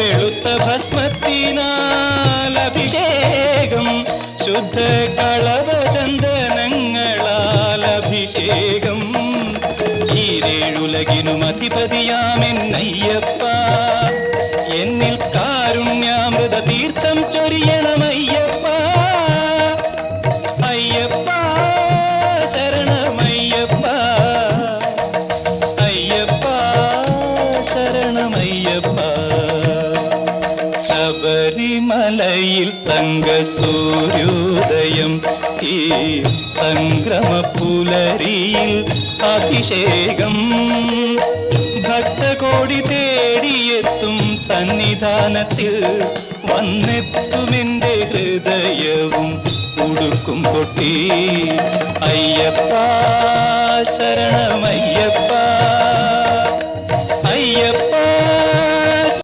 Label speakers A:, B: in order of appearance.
A: വെളുത്ത ഭസ്മത്തിനാൽ അഭിഷേകം, ശുദ്ധ കളഭചന്ദനങ്ങളാൽ അഭിഷേകം. ഈരേഴുലകിനും അധിപതിയാമെന്നയ്യപ്പ, എന്നിൽ കാരുണ്യാമൃത തീർത്ഥം ചൊരിയണമയ്യപ്പ. അയ്യപ്പ ശരണമയ്യപ്പ, അയ്യപ്പ ശരണമയ്യപ്പ. ശബരിമലയിൽ തങ്കസൂര്യോദയം, ഈ സംക്രമപ്പുലരിയിൽ അഭിഷേകം. ഭക്തകോടി തേടിയെത്തും സന്നിധാനത്തിൽ വന്നെത്തുമെന്റെ ഹൃദയവും ഉടുക്കും കൊട്ടി. അയ്യപ്പ ശരണമയ്യപ്പ.